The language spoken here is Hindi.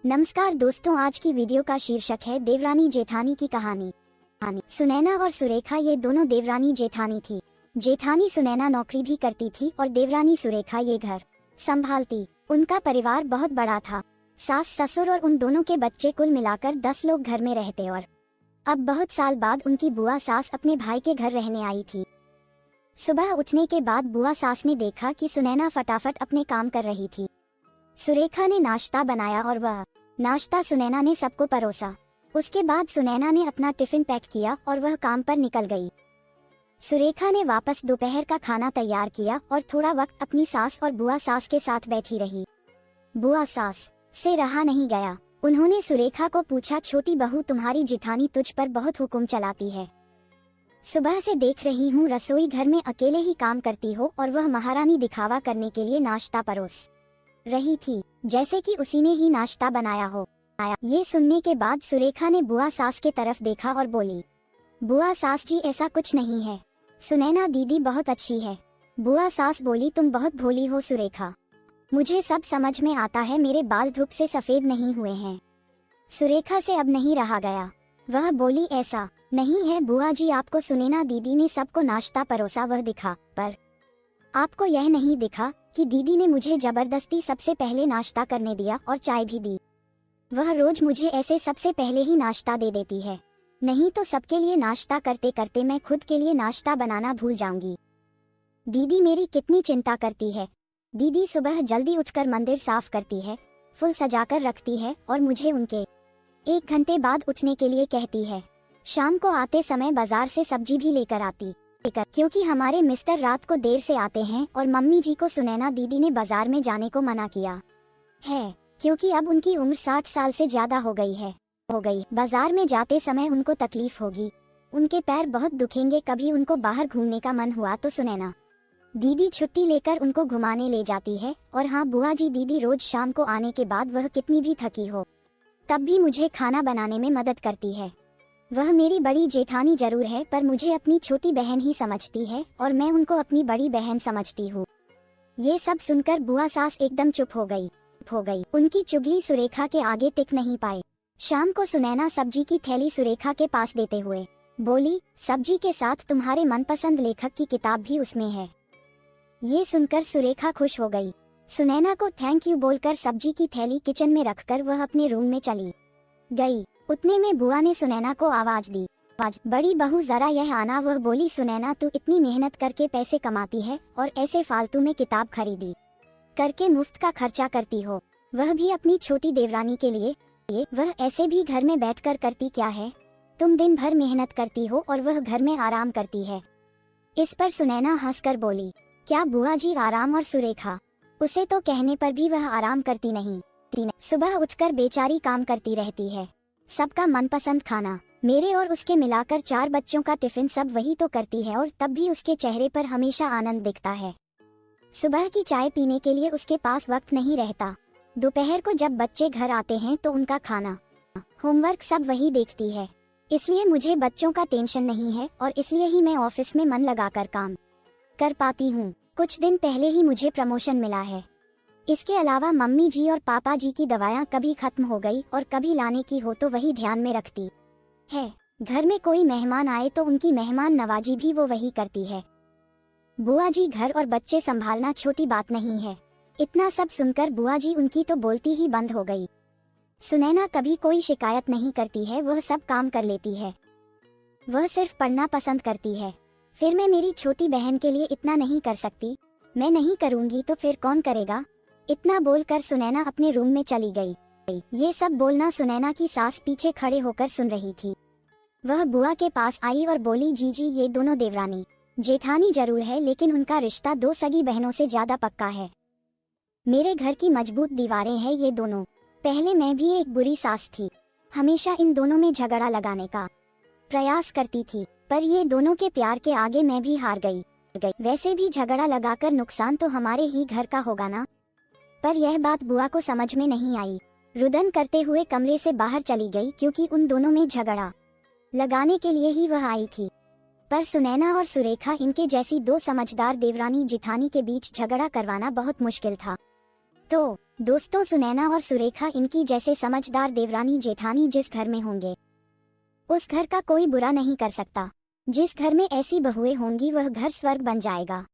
नमस्कार दोस्तों, आज की वीडियो का शीर्षक है देवरानी जेठानी की कहानी। सुनैना और सुरेखा ये दोनों देवरानी जेठानी थी। जेठानी सुनैना नौकरी भी करती थी और देवरानी सुरेखा ये घर संभालती। उनका परिवार बहुत बड़ा था। सास ससुर और उन दोनों के बच्चे, कुल मिलाकर 10 लोग घर में रहते। और अब बहुत साल बाद उनकी बुआ सास अपने भाई के घर रहने आई थी। सुबह उठने के बाद बुआ सास ने देखा कि सुनैना फटाफट अपने काम कर रही थी। सुरेखा ने नाश्ता बनाया और वह नाश्ता सुनैना ने सबको परोसा। उसके बाद सुनैना ने अपना टिफिन पैक किया और वह काम पर निकल गई। सुरेखा ने वापस दोपहर का खाना तैयार किया और थोड़ा वक्त अपनी सास और बुआ सास के साथ बैठी रही। बुआ सास से रहा नहीं गया। उन्होंने सुरेखा को पूछा, छोटी बहू, तुम्हारी जेठानी तुझ पर बहुत हुक्म चलाती है। सुबह से देख रही हूँ रसोई घर में अकेले ही काम करती हो और वह महारानी दिखावा करने के लिए नाश्ता परोस रही थी, जैसे कि उसी ने ही नाश्ता बनाया हो। ये सुनने के बाद सुरेखा ने बुआ सास के तरफ देखा और बोली, बुआ सास जी, ऐसा कुछ नहीं है। सुनैना दीदी बहुत अच्छी है। बुआ सास बोली, तुम बहुत भोली हो सुरेखा। मुझे सब समझ में आता है, मेरे बाल धूप से सफेद नहीं हुए हैं। सुरेखा से अब नहीं रहा गया। वह बोली, ऐसा नहीं है बुआ जी, आपको सुनैना दीदी ने सबको नाश्ता परोसा वह दिखा, पर आपको यह नहीं दिखा कि दीदी ने मुझे जबरदस्ती सबसे पहले नाश्ता करने दिया और चाय भी दी। वह रोज मुझे ऐसे सबसे पहले ही नाश्ता दे देती है, नहीं तो सबके लिए नाश्ता करते करते मैं खुद के लिए नाश्ता बनाना भूल जाऊंगी। दीदी मेरी कितनी चिंता करती है। दीदी सुबह जल्दी उठकर मंदिर साफ करती है, फूल सजाकर रखती है और मुझे उनके 1 घंटे बाद उठने के लिए कहती है। शाम को आते समय बाजार से सब्जी भी लेकर आती, क्योंकि हमारे मिस्टर रात को देर से आते हैं और मम्मी जी को सुनैना दीदी ने बाजार में जाने को मना किया है, क्योंकि अब उनकी उम्र 60 साल से ज्यादा हो गई। बाजार में जाते समय उनको तकलीफ होगी, उनके पैर बहुत दुखेंगे। कभी उनको बाहर घूमने का मन हुआ तो सुनैना दीदी छुट्टी लेकर उनको घुमाने ले जाती है। और हाँ बुआ जी, दीदी रोज शाम को आने के बाद वह कितनी भी थकी हो तब भी मुझे खाना बनाने में मदद करती है। वह मेरी बड़ी जेठानी जरूर है, पर मुझे अपनी छोटी बहन ही समझती है और मैं उनको अपनी बड़ी बहन समझती हूँ। ये सब सुनकर बुआ सास एकदम चुप हो गई। उनकी चुगली सुरेखा के आगे टिक नहीं पाए। शाम को सुनैना सब्जी की थैली सुरेखा के पास देते हुए बोली, सब्जी के साथ तुम्हारे मनपसंद लेखक की किताब भी उसमें है। ये सुनकर सुरेखा खुश हो गई। सुनैना को थैंक यू बोलकर सब्जी की थैली किचन में रखकर वह अपने रूम में चली गई। उतने में बुआ ने सुनैना को आवाज दी, बड़ी बहू जरा यह आना। वह बोली, सुनैना तू इतनी मेहनत करके पैसे कमाती है और ऐसे फालतू में किताब खरीदी करके मुफ्त का खर्चा करती हो, वह भी अपनी छोटी देवरानी के लिए। वह ऐसे भी घर में बैठकर करती क्या है? तुम दिन भर मेहनत करती हो और वह घर में आराम करती है। इस पर सुनैना हंसकर बोली, क्या बुआ जी आराम? और सुरेखा उसे तो कहने पर भी वह आराम करती नहीं। सुबह उठकर बेचारी काम करती रहती है, सबका मनपसंद खाना, मेरे और उसके मिलाकर 4 बच्चों का टिफिन सब वही तो करती है, और तब भी उसके चेहरे पर हमेशा आनंद दिखता है। सुबह की चाय पीने के लिए उसके पास वक्त नहीं रहता। दोपहर को जब बच्चे घर आते हैं तो उनका खाना, होमवर्क सब वही देखती है। इसलिए मुझे बच्चों का टेंशन नहीं है और इसलिए ही मैं ऑफिस में मन लगाकर काम कर पाती हूँ। कुछ दिन पहले ही मुझे प्रमोशन मिला है। इसके अलावा मम्मी जी और पापा जी की दवाएं कभी खत्म हो गई और कभी लाने की हो तो वही ध्यान में रखती है। घर में कोई मेहमान आए तो उनकी मेहमान नवाजी भी वो वही करती है। बुआ जी, घर और बच्चे संभालना छोटी बात नहीं है। इतना सब सुनकर बुआ जी उनकी तो बोलती ही बंद हो गई। सुनैना कभी कोई शिकायत नहीं करती है, वह सब काम कर लेती है। वह सिर्फ पढ़ना पसंद करती है। फिर मैं मेरी छोटी बहन के लिए इतना नहीं कर सकती? मैं नहीं करूँगी तो फिर कौन करेगा? इतना बोलकर सुनैना अपने रूम में चली गई। ये सब बोलना सुनैना की सास पीछे खड़े होकर सुन रही थी। वह बुआ के पास आई और बोली, जीजी ये दोनों देवरानी जेठानी जरूर है, लेकिन उनका रिश्ता 2 सगी बहनों से ज्यादा पक्का है। मेरे घर की मजबूत दीवारें हैं ये दोनों। पहले मैं भी एक बुरी सास थी, हमेशा इन दोनों में झगड़ा लगाने का प्रयास करती थी, पर ये दोनों के प्यार के आगे मैं भी हार गई। वैसे भी झगड़ा लगाकर नुकसान तो हमारे ही घर का होगा ना। पर यह बात बुआ को समझ में नहीं आई। रुदन करते हुए कमरे से बाहर चली गई, क्योंकि उन दोनों में झगड़ा लगाने के लिए ही वह आई थी। पर सुनैना और सुरेखा, इनके जैसी 2 समझदार देवरानी जेठानी के बीच झगड़ा करवाना बहुत मुश्किल था। तो दोस्तों, सुनैना और सुरेखा इनकी जैसे समझदार देवरानी जेठानी जिस घर में होंगे उस घर का कोई बुरा नहीं कर सकता। जिस घर में ऐसी बहुएं होंगी वह घर स्वर्ग बन जाएगा।